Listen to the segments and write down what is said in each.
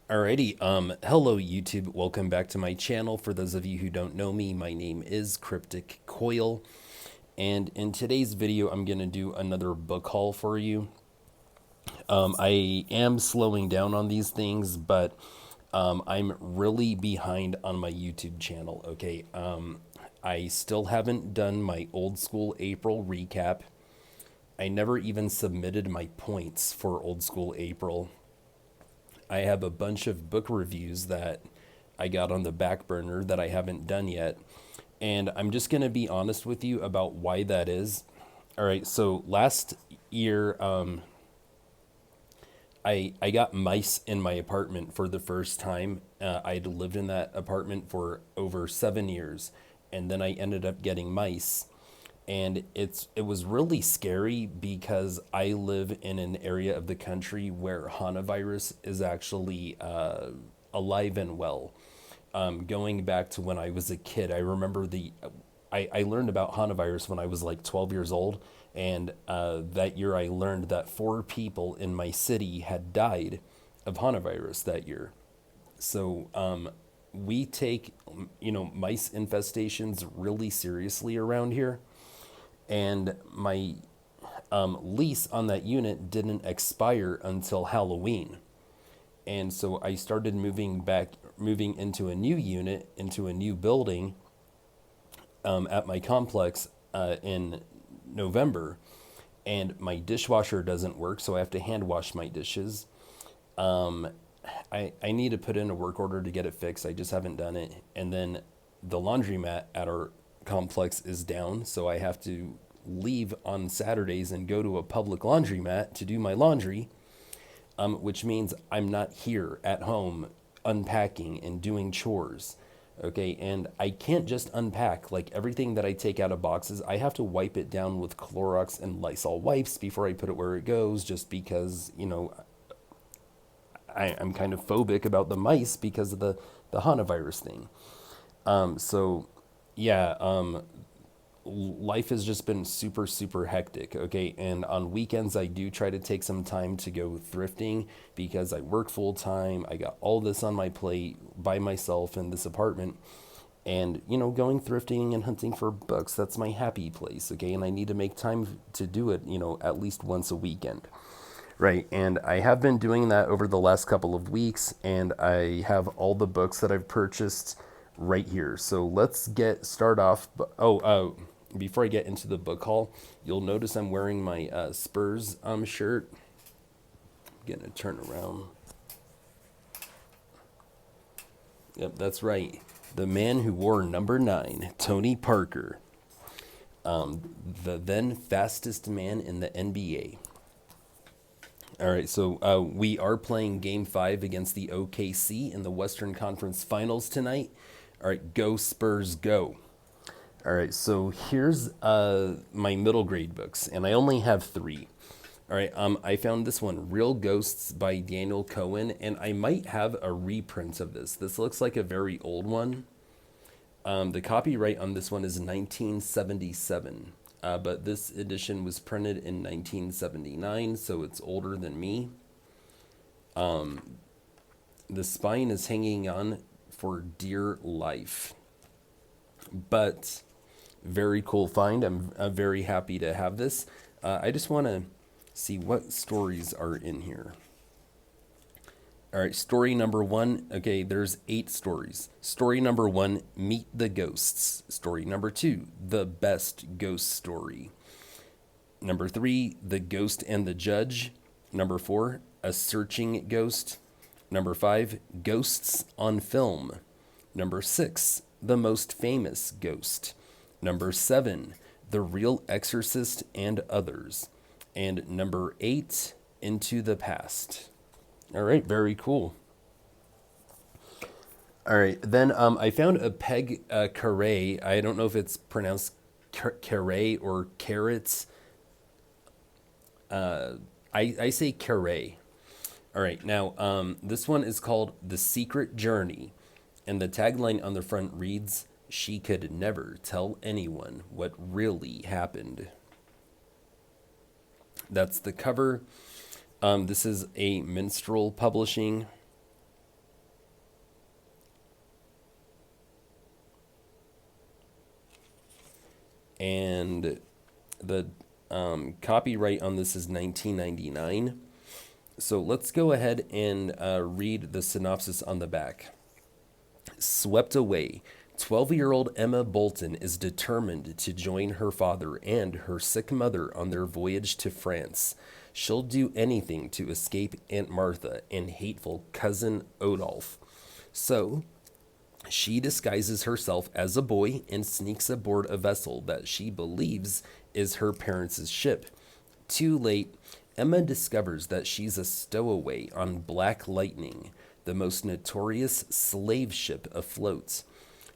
Alrighty, hello YouTube, welcome back to my channel. For those of you who don't know me, my name is Cryptic Coil, and in today's video, I'm gonna do another book haul for you. I am slowing down on these things, but I'm really behind on my YouTube channel, okay? I still haven't done my old school April recap. I never even submitted my points for old school April. I have a bunch of book reviews that I got on the back burner that I haven't done yet. And I'm just going to be honest with you about why that is. All right, so last year, I got mice in my apartment for the first time. I'd lived in that apartment for over 7 years, and then I ended up getting mice. And it was really scary because I live in an area of the country where Hanavirus is actually alive and well. Going back to when I was a kid, I remember I learned about Hanavirus when I was like 12 years old, and that year I learned that 4 people in my city had died of Hanavirus that year. So we take, mice infestations really seriously around here, and my lease on that unit didn't expire until Halloween. And so I started moving into a new unit, into a new building at my complex in November. And my dishwasher doesn't work, so I have to hand wash my dishes. I need to put in a work order to get it fixed. I just haven't done it. And then the laundromat at our complex is down, so I have to leave on Saturdays and go to a public laundromat to do my laundry, which means I'm not here at home unpacking and doing chores. Okay, and I can't just unpack. Like everything that I take out of boxes, I have to wipe it down with Clorox and Lysol wipes before I put it where it goes, just because, I'm kind of phobic about the mice because of the Hanavirus thing. So, yeah, life has just been super, super hectic. Okay. And on weekends, I do try to take some time to go thrifting because I work full time. I got all this on my plate by myself in this apartment. And, going thrifting and hunting for books, that's my happy place. Okay. And I need to make time to do it, at least once a weekend. Right, and I have been doing that over the last couple of weeks, and I have all the books that I've purchased right here. So let's get start off. Before I get into the book haul, you'll notice I'm wearing my Spurs shirt. I'm gonna turn around. Yep, that's right. The man who wore number 9, Tony Parker, the then fastest man in the NBA. All right, so we are playing Game 5 against the OKC in the Western Conference Finals tonight. All right, go Spurs, go. All right, so here's my middle grade books, and I only have 3. All right, I found this one, Real Ghosts by Daniel Cohen, and I might have a reprint of this. This looks like a very old one. The copyright on this one is 1977, but this edition was printed in 1979, so it's older than me. The spine is hanging on for dear life, but very cool find. I'm very happy to have this. I just want to see what stories are in here. All right, story number 1. Okay, there's 8 stories. Story number 1, Meet the Ghosts. Story number 2, The Best Ghost Story. Number 3, The Ghost and the Judge. Number 4, A Searching Ghost. Number 5, Ghosts on Film. Number 6, The Most Famous Ghost. Number 7, The Real Exorcist and Others. And number 8, Into the Past. All right, very cool. All right, then I found a Peg Carre. I don't know if it's pronounced Carre or carrots. I say Carre. All right, now this one is called The Secret Journey, and the tagline on the front reads, "She could never tell anyone what really happened." That's the cover. This is a Minstrel Publishing. And the copyright on this is 1999. So let's go ahead and read the synopsis on the back. Swept away, 12-year-old Emma Bolton is determined to join her father and her sick mother on their voyage to France. She'll do anything to escape Aunt Martha and hateful cousin Odolph. So, she disguises herself as a boy and sneaks aboard a vessel that she believes is her parents' ship. Too late, Emma discovers that she's a stowaway on Black Lightning, the most notorious slave ship afloat.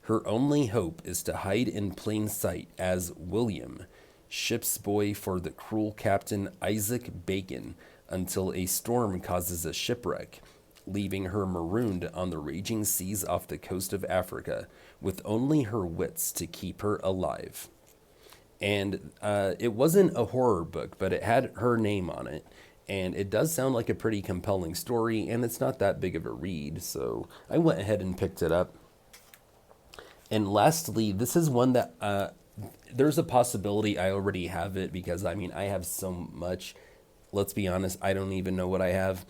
Her only hope is to hide in plain sight as William, ship's boy for the cruel captain Isaac Bacon, until a storm causes a shipwreck, leaving her marooned on the raging seas off the coast of Africa, with only her wits to keep her alive. And it wasn't a horror book, but it had her name on it. And it does sound like a pretty compelling story, and it's not that big of a read, so I went ahead and picked it up. And lastly, this is one that there's a possibility I already have it because, I mean, I have so much. Let's be honest, I don't even know what I have.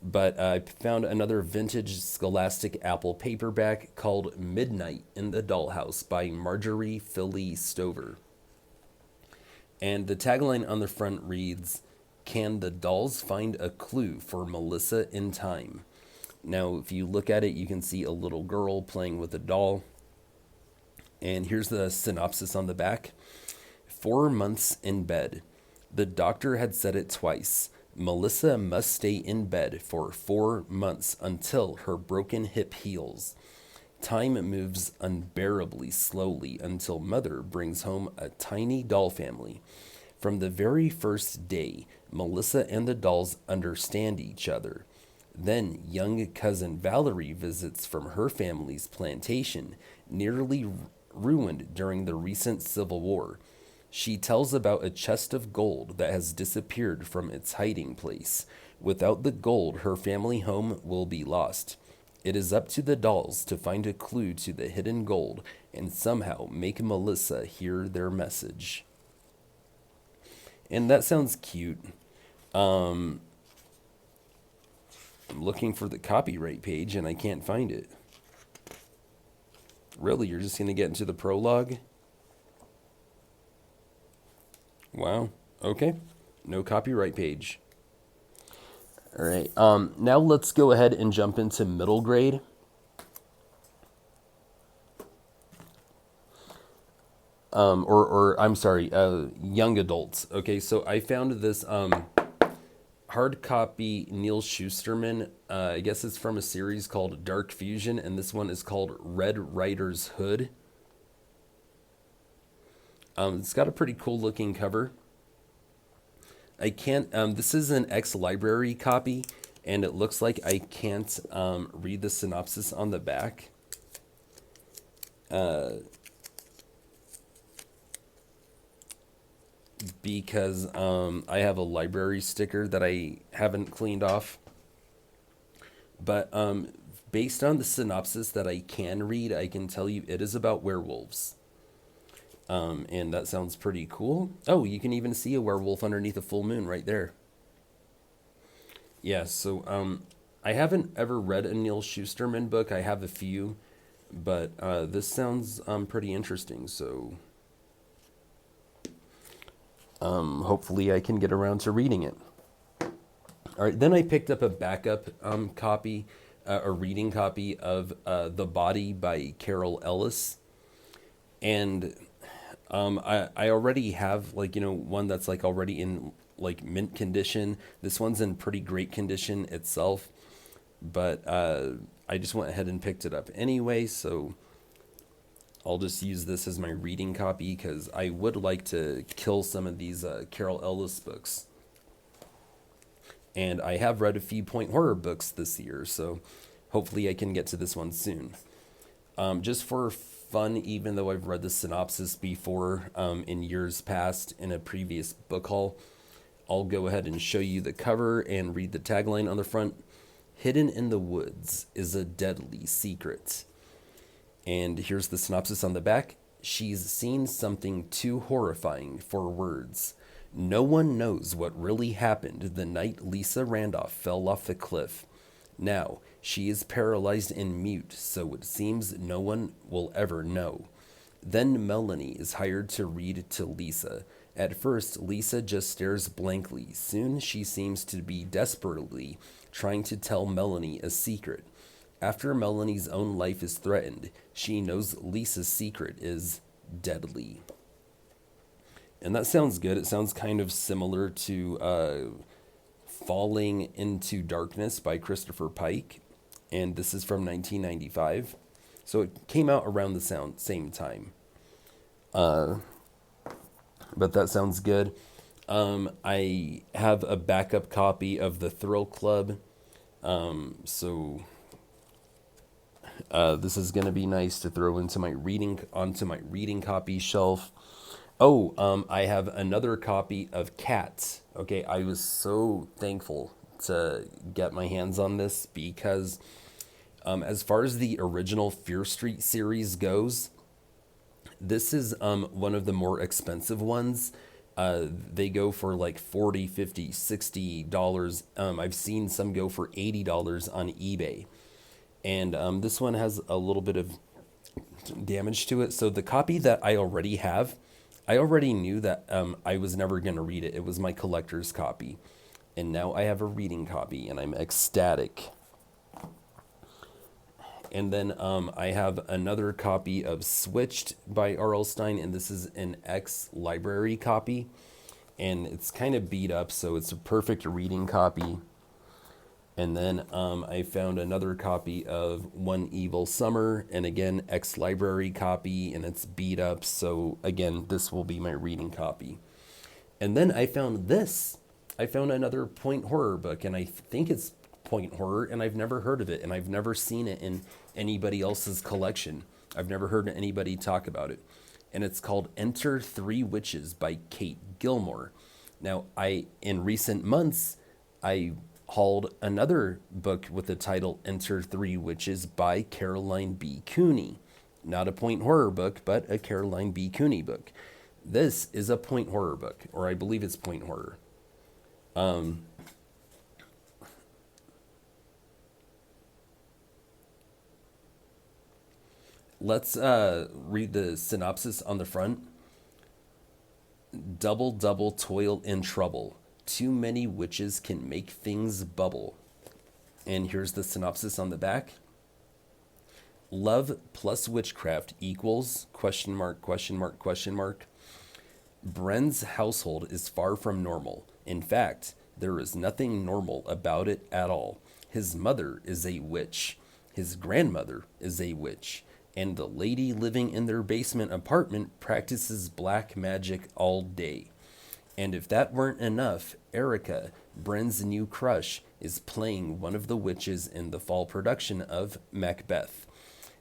But I found another vintage Scholastic Apple paperback called Midnight in the Dollhouse by Marjorie Philly Stover. And the tagline on the front reads, "Can the dolls find a clue for Melissa in time?" Now, if you look at it, you can see a little girl playing with a doll. And here's the synopsis on the back. 4 months in bed. The doctor had said it twice. Melissa must stay in bed for 4 months until her broken hip heals. Time moves unbearably slowly until Mother brings home a tiny doll family. From the very first day, Melissa and the dolls understand each other. Then young cousin Valerie visits from her family's plantation, nearly ruined during the recent Civil War. She tells about a chest of gold that has disappeared from its hiding place. Without the gold, her family home will be lost. It is up to the dolls to find a clue to the hidden gold and somehow make Melissa hear their message. And that sounds cute. I'm looking for the copyright page and I can't find it. Really, you're just going to get into the prologue? Wow. Okay. No copyright page. All right. Now let's go ahead and jump into middle grade. Or I'm sorry, young adults. Okay, so I found this hard copy Neal Shusterman. I guess it's from a series called Dark Fusion, and this one is called Red Rider's Hood. It's got a pretty cool looking cover. I can't, this is an ex-library copy, and it looks like I can't read the synopsis on the back. Because I have a library sticker that I haven't cleaned off. But based on the synopsis that I can read, I can tell you it is about werewolves. And that sounds pretty cool. Oh, you can even see a werewolf underneath a full moon right there. Yeah, so I haven't ever read a Neal Shusterman book. I have a few, but this sounds pretty interesting. So hopefully I can get around to reading it. All right, then I picked up a backup copy, a reading copy of The Body by Carol Ellis. And I already have, like, one that's like already in like mint condition. This one's in pretty great condition itself, but I just went ahead and picked it up anyway, so I'll just use this as my reading copy because I would like to kill some of these Carol Ellis books. And I have read a few point horror books this year, so hopefully I can get to this one soon. Just for fun, even though I've read the synopsis before in years past in a previous book haul, I'll go ahead and show you the cover and read the tagline on the front. Hidden in the woods is a deadly secret. And here's the synopsis on the back. She's seen something too horrifying for words. No one knows what really happened the night Lisa Randolph fell off the cliff. Now, she is paralyzed and mute, so it seems no one will ever know. Then Melanie is hired to read to Lisa. At first, Lisa just stares blankly. Soon, she seems to be desperately trying to tell Melanie a secret. After Melanie's own life is threatened, she knows Lisa's secret is deadly. And that sounds good. It sounds kind of similar to Falling into Darkness by Christopher Pike. And this is from 1995. So it came out around the same time. But that sounds good. I have a backup copy of The Thrill Club. So this is going to be nice to throw onto my reading copy shelf. Oh, I have another copy of Cats. Okay, I was so thankful to get my hands on this because as far as the original Fear Street series goes, this is one of the more expensive ones. They go for like $40, $50, $60. I've seen some go for $80 on eBay. And this one has a little bit of damage to it. So the copy that I already have, I already knew that I was never going to read it. It was my collector's copy. And now I have a reading copy, and I'm ecstatic. And then I have another copy of Switched by R.L. Stine, and this is an ex-library copy. And it's kind of beat up, so it's a perfect reading copy. And then I found another copy of One Evil Summer, and again, ex-library copy, and it's beat up. So again, this will be my reading copy. And then I found this. I found another point horror book, and I think it's point horror, and I've never heard of it, and I've never seen it in anybody else's collection. I've never heard anybody talk about it. And it's called Enter Three Witches by Kate Gilmore. Now, in recent months, I hauled another book with the title Enter Three Witches by Caroline B. Cooney. Not a point horror book, but a Caroline B. Cooney book. This is a point horror book, or I believe it's point horror. Let's read the synopsis on the front. Double, double, toil and trouble. Too many witches can make things bubble. And here's the synopsis on the back. Love plus witchcraft equals question mark, question mark, question mark. Bren's household is far from normal. In fact, there is nothing normal about it at all. His mother is a witch. His grandmother is a witch. And the lady living in their basement apartment practices black magic all day. And if that weren't enough, Erica, Bren's new crush, is playing one of the witches in the fall production of Macbeth.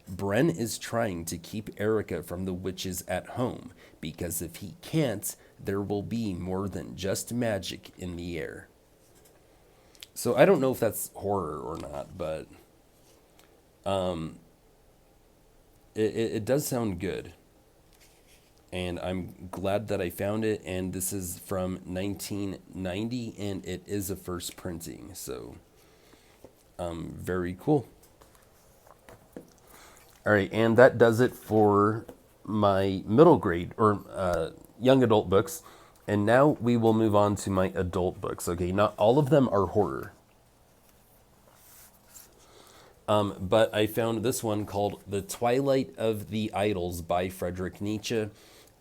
Bren is trying to keep Erica from the witches at home, because if he can't, there will be more than just magic in the air. So I don't know if that's horror or not, but it does sound good. And I'm glad that I found it, and this is from 1990, and it is a first printing, so very cool. All right, and that does it for my middle grade, or young adult books, and now we will move on to my adult books. Okay, not all of them are horror. But I found this one called The Twilight of the Idols by Friedrich Nietzsche.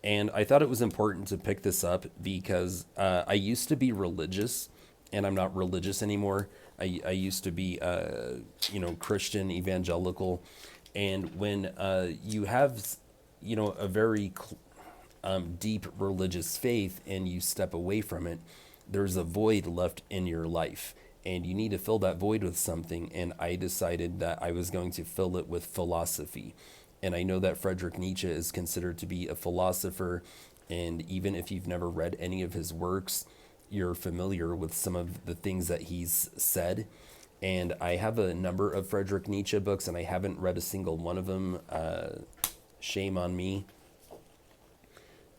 And I thought it was important to pick this up because I used to be religious, and I'm not religious anymore. I used to be, Christian, evangelical. And when you have, a very deep religious faith and you step away from it, there's a void left in your life. And you need to fill that void with something. And I decided that I was going to fill it with philosophy. And I know that Friedrich Nietzsche is considered to be a philosopher. And even if you've never read any of his works, you're familiar with some of the things that he's said. And I have a number of Friedrich Nietzsche books, and I haven't read a single one of them. Shame on me.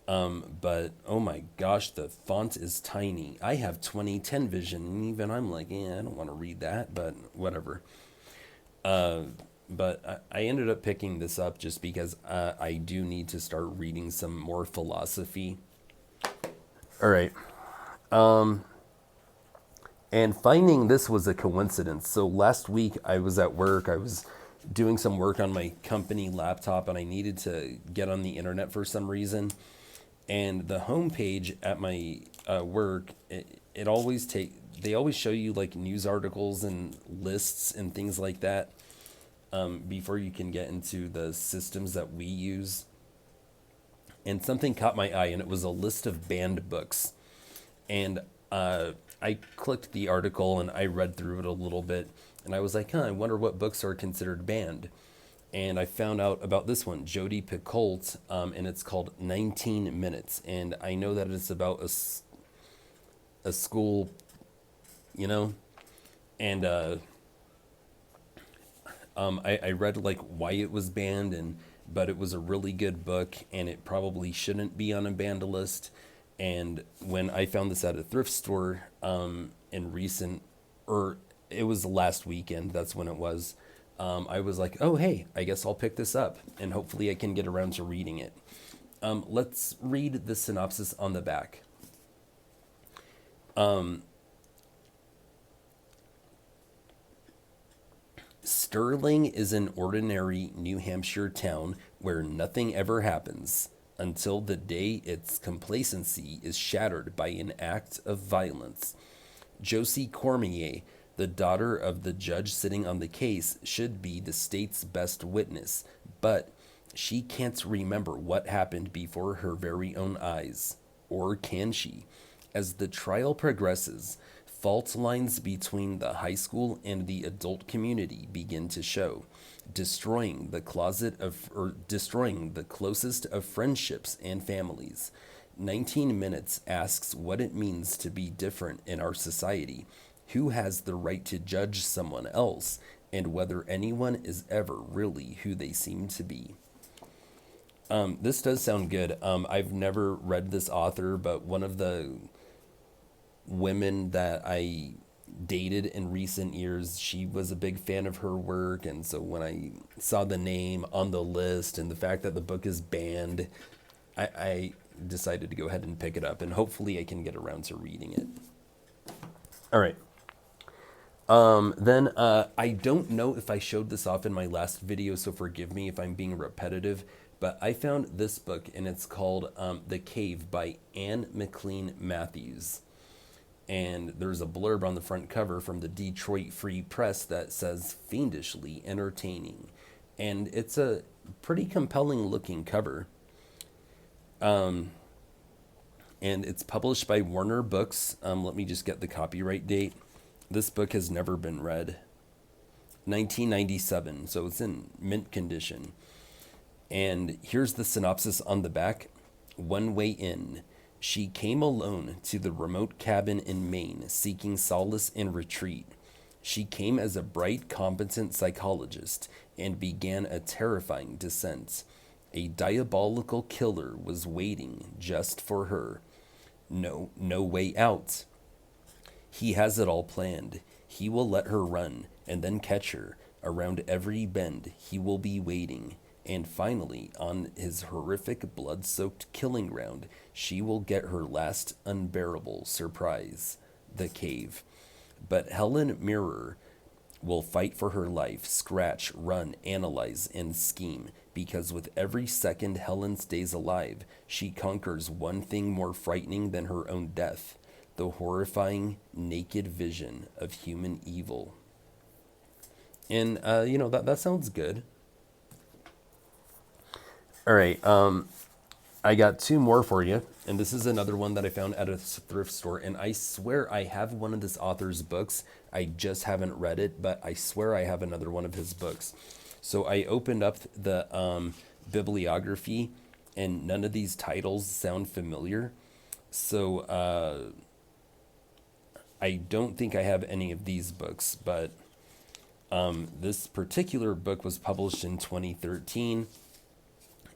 But oh my gosh, the font is tiny. I have 2010 vision, and even I'm like, yeah, I don't want to read that, but whatever. Uh, but I ended up picking this up just because I do need to start reading some more philosophy. All right. And finding this was a coincidence. So last week I was at work. I was doing some work on my company laptop and I needed to get on the internet for some reason. And the homepage at my work, it always they always show you like news articles and lists and things like that before you can get into the systems that we use. And something caught my eye, and it was a list of banned books. And I clicked the article and I read through it a little bit, and I was like, I wonder what books are considered banned. And I found out about this one, Jodi Picoult, and it's called 19 Minutes. And I know that it's about a school, you know, and I read like why it was banned, and but it was a really good book, and it probably shouldn't be on a banned list. And when I found this at a thrift store in recent, or it was last weekend, that's when it was. I was like, oh hey, I guess I'll pick this up, and hopefully I can get around to reading it. Let's read the synopsis on the back. Sterling is an ordinary New Hampshire town where nothing ever happens until the day its complacency is shattered by an act of violence. Josie Cormier, the daughter of the judge sitting on the case, should be the state's best witness, but she can't remember what happened before her very own eyes. Or can she? As the trial progresses, fault lines between the high school and the adult community begin to show, destroying the closest of friendships and families. 19 Minutes asks what it means to be different in our society, who has the right to judge someone else, and whether anyone is ever really who they seem to be. This does sound good. I've never read this author, but one of the women that I dated in recent years, she was a big fan of her work. And so when I saw the name on the list and the fact that the book is banned, I decided to go ahead and pick it up. And hopefully I can get around to reading it. All right. Then I don't know if I showed this off in my last video, so forgive me if I'm being repetitive. But I found this book, and it's called The Cave by Anne McLean Matthews. And there's a blurb on the front cover from the Detroit Free Press that says fiendishly entertaining. And it's a pretty compelling looking cover. And it's published by Warner Books. Let me just get the copyright date. This book has never been read. 1997, so it's in mint condition. And here's the synopsis on the back. One way in. She came alone to the remote cabin in Maine, seeking solace and retreat. She came as a bright, competent psychologist and began a terrifying descent. A diabolical killer was waiting just for her. No way out. He has it all planned. He will let her run and then catch her. Around every bend, he will be waiting. And finally, on his horrific blood-soaked killing ground, she will get her last unbearable surprise, the cave. But Helen Mirror will fight for her life, scratch, run, analyze, and scheme, because with every second Helen stays alive, she conquers one thing more frightening than her own death, the horrifying, naked vision of human evil. And, that sounds good. All right, I got two more for you, and this is another one that I found at a thrift store, and I swear I have one of this author's books. I just haven't read it, but I swear I have another one of his books. So I opened up the bibliography, and none of these titles sound familiar. So I don't think I have any of these books, but this particular book was published in 2013.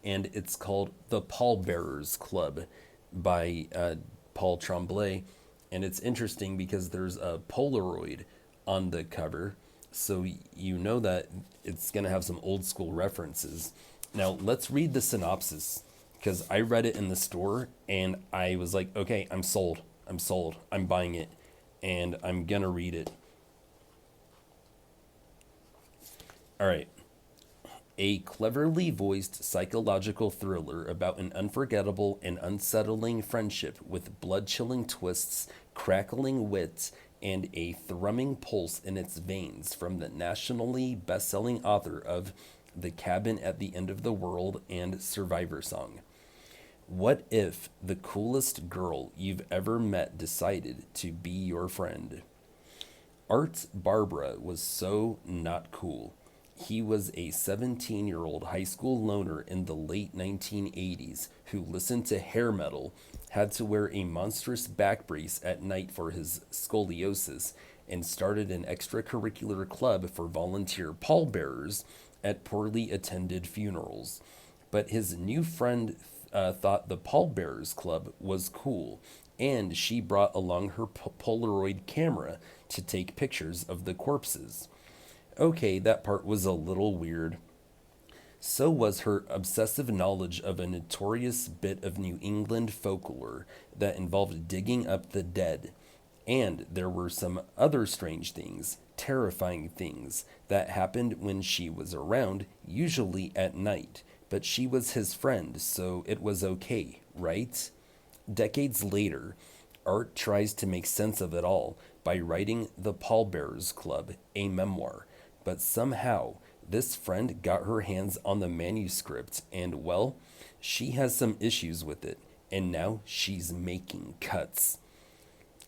and it's called The Pallbearers Club by Paul Tremblay. And it's interesting because there's a Polaroid on the cover, so you know that it's going to have some old school references. Now, let's read the synopsis because I read it in the store and I was like, okay, I'm sold. I'm sold. I'm buying it and I'm going to read it. All right. A cleverly voiced psychological thriller about an unforgettable and unsettling friendship with blood chilling twists, crackling wit, and a thrumming pulse in its veins from the nationally best selling author of The Cabin at the End of the World and Survivor Song. What if the coolest girl you've ever met decided to be your friend? Art Barbara was so not cool. He was a 17-year-old high school loner in the late 1980s who listened to hair metal, had to wear a monstrous back brace at night for his scoliosis, and started an extracurricular club for volunteer pallbearers at poorly attended funerals. But his new friend thought the Pallbearers Club was cool, and she brought along her Polaroid camera to take pictures of the corpses. Okay, that part was a little weird. So was her obsessive knowledge of a notorious bit of New England folklore that involved digging up the dead. And there were some other strange things, terrifying things, that happened when she was around, usually at night. But she was his friend, so it was okay, right? Decades later, Art tries to make sense of it all by writing The Pallbearers Club, a memoir. But somehow, this friend got her hands on the manuscript, and well, she has some issues with it, and now she's making cuts.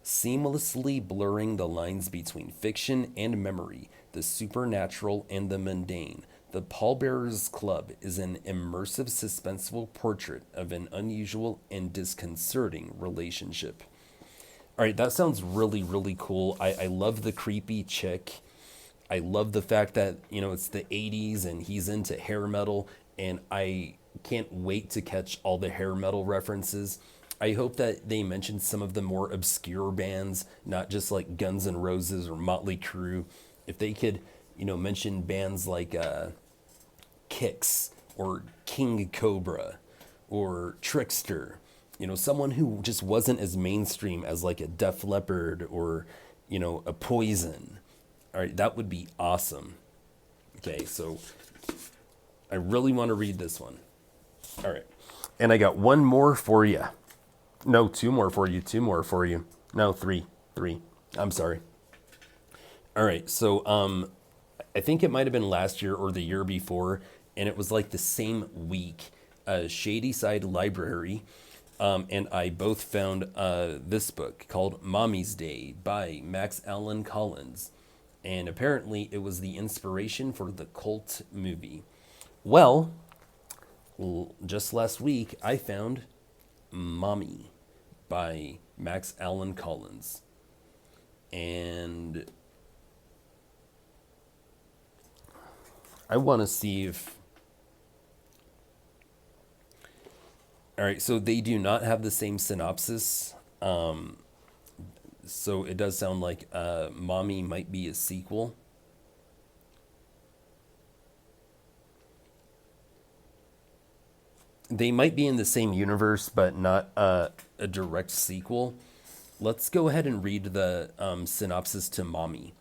Seamlessly blurring the lines between fiction and memory, the supernatural and the mundane, The Pallbearers Club is an immersive, suspenseful portrait of an unusual and disconcerting relationship. All right, that sounds really, really cool. I love the creepy chick. I love the fact that, it's the 80s and he's into hair metal, and I can't wait to catch all the hair metal references. I hope that they mention some of the more obscure bands, not just like Guns N' Roses or Motley Crue. If they could, mention bands like Kix or King Cobra or Trickster, someone who just wasn't as mainstream as like a Def Leppard or, a Poison. All right, that would be awesome. Okay, so I really want to read this one. All right. And I got one more for you. No, two more for you. Two more for you. No, three. I'm sorry. All right, so I think it might have been last year or the year before, and it was like the same week. Shadyside Library, and I both found this book called Mommy's Day by Max Allan Collins. And apparently it was the inspiration for the cult movie. Well, just last week I found Mommy by Max Allan Collins. And I want to see if... All right, so they do not have the same synopsis. So it does sound like Mommy might be a sequel. They might be in the same universe, but not a direct sequel. Let's go ahead and read the synopsis to Mommy.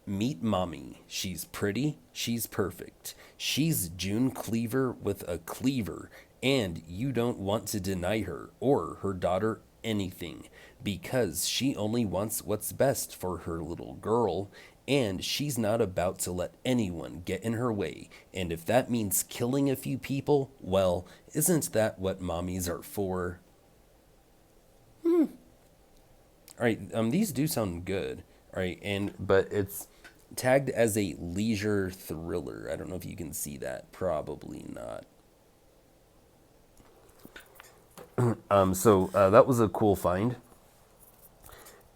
Meet Mommy. She's pretty. She's perfect. She's June Cleaver with a cleaver, and you don't want to deny her or her daughter anything because she only wants what's best for her little girl, and she's not about to let anyone get in her way. And if that means killing a few people, well, isn't that what mommies are for? All right, these do sound good. All right, but it's tagged as a leisure thriller. I don't know if you can see that. Probably not. So that was a cool find.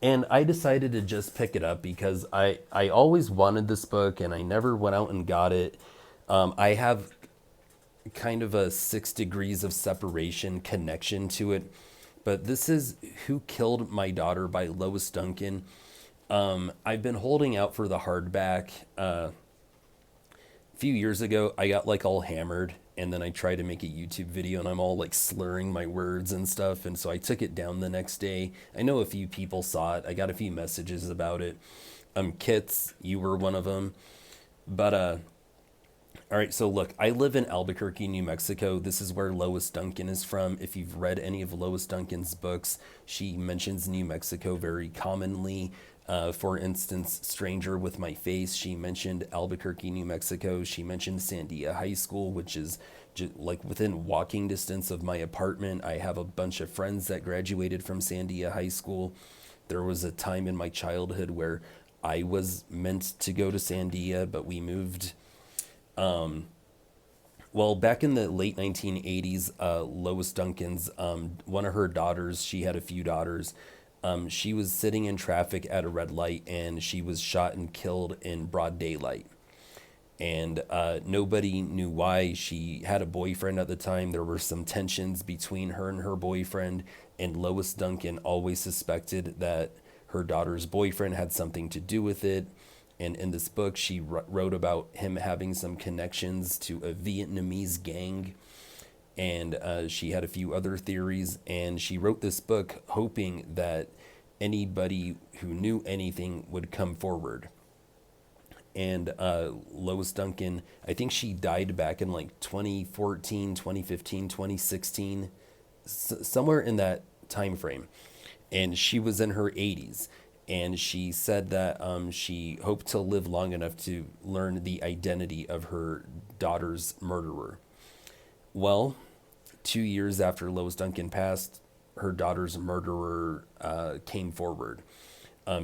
And I decided to just pick it up because I always wanted this book and I never went out and got it. I have kind of a 6 degrees of separation connection to it. But this is Who Killed My Daughter by Lois Duncan. I've been holding out for the hardback. A few years ago, I got like all hammered, and then I tried to make a YouTube video, and I'm all like slurring my words and stuff. And so I took it down the next day. I know a few people saw it. I got a few messages about it. Kits, you were one of them. But all right, so look, I live in Albuquerque, New Mexico. This is where Lois Duncan is from. If you've read any of Lois Duncan's books, she mentions New Mexico very commonly. For instance, Stranger with My Face, she mentioned Albuquerque, New Mexico. She mentioned Sandia High School, which is like within walking distance of my apartment. I have a bunch of friends that graduated from Sandia High School. There was a time in my childhood where I was meant to go to Sandia, but we moved. Well, back in the late 1980s, Lois Duncan's, one of her daughters, she had a few daughters. She was sitting in traffic at a red light, and she was shot and killed in broad daylight. And nobody knew why. She had a boyfriend at the time. There were some tensions between her and her boyfriend, and Lois Duncan always suspected that her daughter's boyfriend had something to do with it. And in this book, she wrote about him having some connections to a Vietnamese gang. And she had a few other theories. And she wrote this book hoping that anybody who knew anything would come forward. And Lois Duncan, I think she died back in like 2014, 2015, 2016, somewhere in that time frame. And she was in her 80s. And she said that she hoped to live long enough to learn the identity of her daughter's murderer. Well, 2 years after Lois Duncan passed, her daughter's murderer came forward.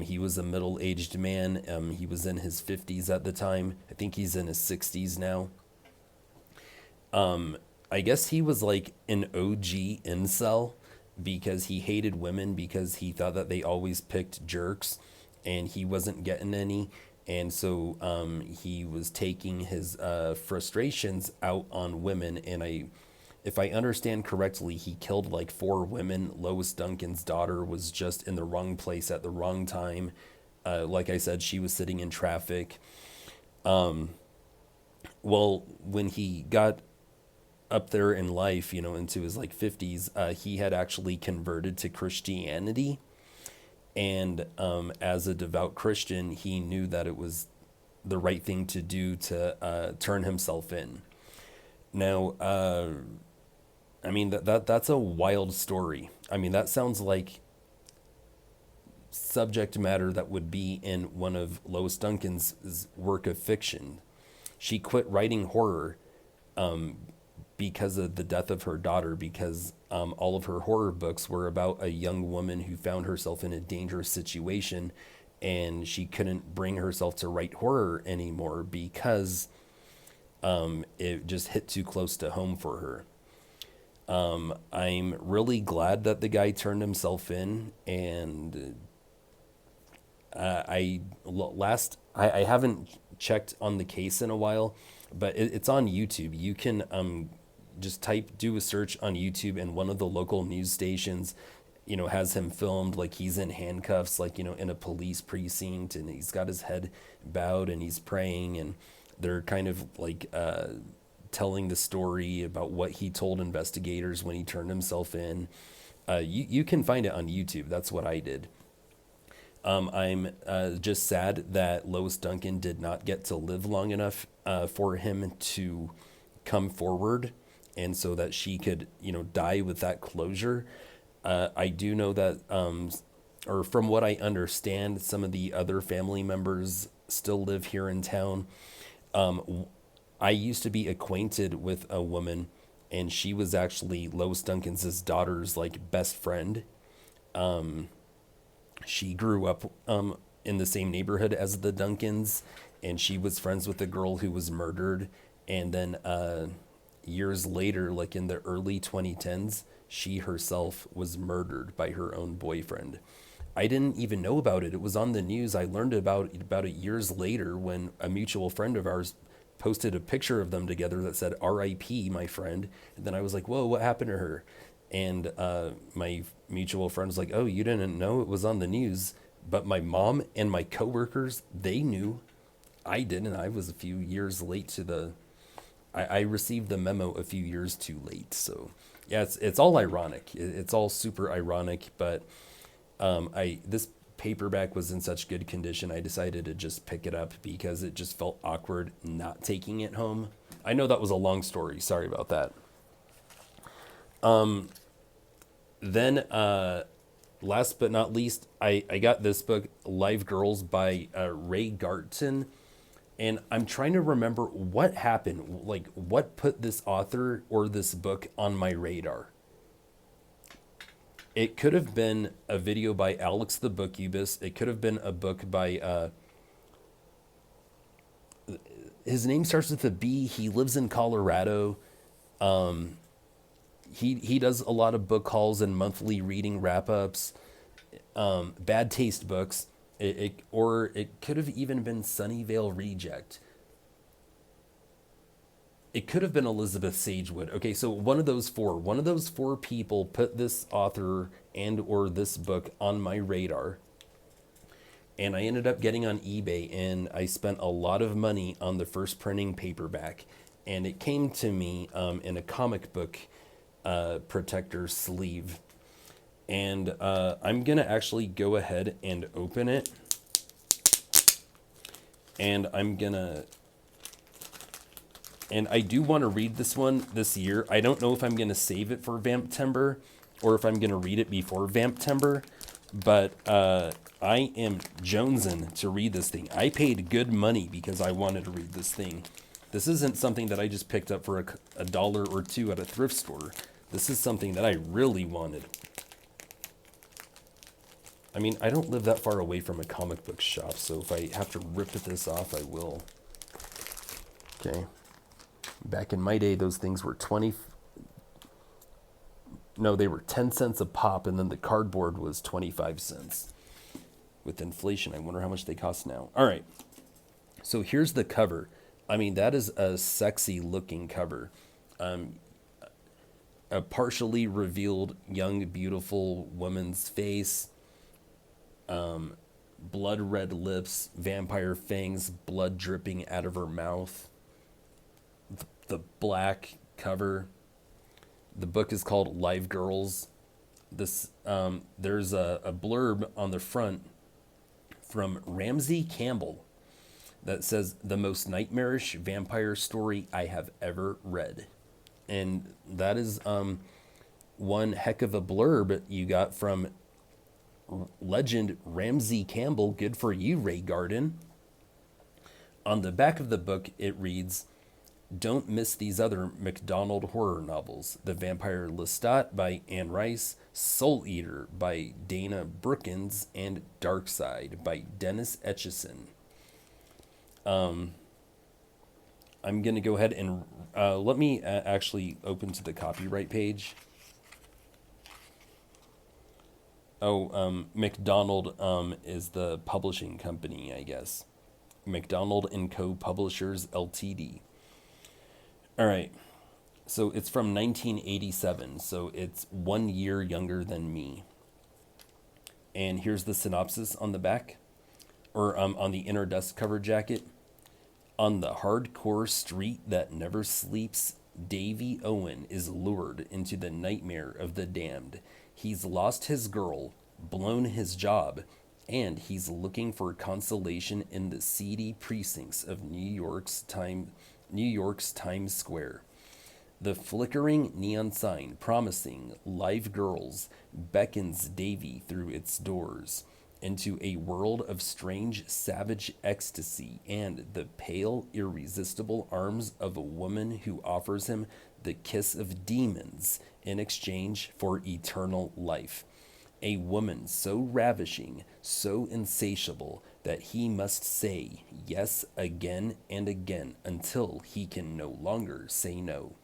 He was a middle-aged man. He was in his 50s at the time. I think he's in his 60s now. I guess he was like an OG incel because he hated women because he thought that they always picked jerks and he wasn't getting any. And so he was taking his frustrations out on women. And if I understand correctly, he killed like 4 women. Lois Duncan's daughter was just in the wrong place at the wrong time. Like I said, she was sitting in traffic. Well, when he got up there in life, into his like 50s, he had actually converted to Christianity. And as a devout Christian, he knew that it was the right thing to do to turn himself in. Now, I mean, that's a wild story. I mean, that sounds like subject matter that would be in one of Lois Duncan's work of fiction. She quit writing horror because of the death of her daughter, because all of her horror books were about a young woman who found herself in a dangerous situation, and she couldn't bring herself to write horror anymore because it just hit too close to home for her. I'm really glad that the guy turned himself in, and I haven't checked on the case in a while, but it's on YouTube. You can just do a search on YouTube, and one of the local news stations, has him filmed like he's in handcuffs, like, in a police precinct, and he's got his head bowed and he's praying, and they're kind of like telling the story about what he told investigators when he turned himself in. You can find it on YouTube. That's what I did. I'm just sad that Lois Duncan did not get to live long enough for him to come forward, and so that she could, die with that closure. I do know that, or from what I understand, some of the other family members still live here in town. I used to be acquainted with a woman, and she was actually Lois Duncan's daughter's like best friend. She grew up in the same neighborhood as the Duncans, and she was friends with the girl who was murdered. And then years later, like in the early 2010s, she herself was murdered by her own boyfriend. I didn't even know about it. It was on the news. I learned about it years later when a mutual friend of ours posted a picture of them together that said R.I.P. my friend. And then I was like, whoa, what happened to her? And my mutual friend was like, oh, you didn't know it was on the news. But my mom and my coworkers, they knew. I didn't. I was a few years late to the. I received the memo a few years too late. So yeah, it's all ironic. It's all super ironic. But this paperback was in such good condition, I decided to just pick it up because it just felt awkward not taking it home. I know that was a long story. Sorry about that. Then, last but not least, I got this book, Live Girls by Ray Garton. And I'm trying to remember what happened, like what put this author or this book on my radar. It could have been a video by Alex the Bookubus. It could have been a book by, his name starts with a B. He lives in Colorado. He does a lot of book hauls and monthly reading wrap-ups. Bad Taste Books. Or it could have even been Sunnyvale Reject. It could have been Elizabeth Sagewood. Okay, so one of those four people put this author and or this book on my radar. And I ended up getting on eBay, and I spent a lot of money on the first printing paperback. And it came to me in a comic book protector sleeve. And I'm going to actually go ahead and open it. And I do want to read this one this year. I don't know if I'm going to save it for Vamptember or if I'm going to read it before Vamptember. But I am jonesing to read this thing. I paid good money because I wanted to read this thing. This isn't something that I just picked up for a dollar or two at a thrift store. This is something that I really wanted. I mean, I don't live that far away from a comic book shop, so if I have to rip this off, I will. Okay. Back in my day, those things were they were 10 cents a pop, and then the cardboard was 25 cents. With inflation, I wonder how much they cost now. All right. So here's the cover. I mean, that is a sexy looking cover. A partially revealed young, beautiful woman's face. Blood red lips, vampire fangs, blood dripping out of her mouth. The black cover. The book is called Live Girls. There's a blurb on the front from Ramsey Campbell that says, the most nightmarish vampire story I have ever read. And that is one heck of a blurb you got from legend Ramsey Campbell. Good for you, Ray Garton. On the back of the book, it reads, don't miss these other MacDonald horror novels. The Vampire Lestat by Anne Rice, Soul Eater by Dana Brookins, and Dark Side by Dennis Etchison. I'm going to go ahead and let me actually open to the copyright page. MacDonald is the publishing company, I guess. MacDonald & Co. Publishers, Ltd. All right. So it's from 1987, so it's 1 year younger than me. And here's the synopsis on the back, or on the inner dust cover jacket. On the hardcore street that never sleeps, Davy Owen is lured into the nightmare of the damned. He's lost his girl, blown his job, and he's looking for consolation in the seedy precincts of New York's Times Square. The flickering neon sign promising live girls beckons Davy through its doors into a world of strange, savage ecstasy and the pale, irresistible arms of a woman who offers him the kiss of demons in exchange for eternal life. A woman so ravishing, so insatiable, that he must say yes again and again until he can no longer say no.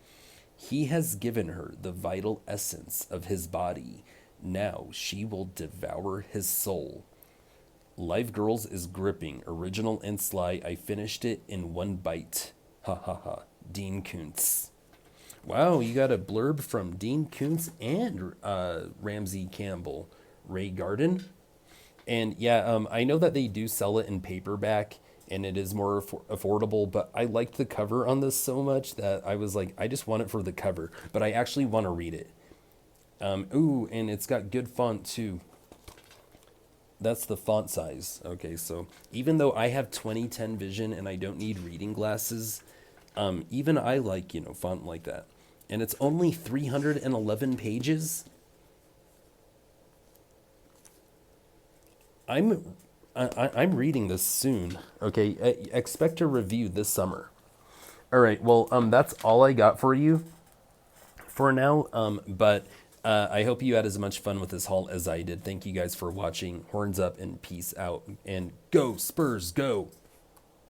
He has given her the vital essence of his body. Now she will devour his soul. Live Girls is gripping, original and sly. I finished it in one bite. Ha ha ha. Dean Koontz. Wow, you got a blurb from Dean Koontz and Ramsey Campbell. Ray Garden. And yeah, I know that they do sell it in paperback and it is more affordable, but I liked the cover on this so much that I was like, I just want it for the cover, but I actually want to read it. Ooh, and it's got good font too. That's the font size. Okay, so even though I have 2010 vision and I don't need reading glasses, even I like, font like that. And it's only 311 pages. I'm I'm reading this soon. Okay, expect a review this summer. All right. Well, that's all I got for you for now. But I hope you had as much fun with this haul as I did. Thank you guys for watching. Horns up and peace out. And go Spurs, go!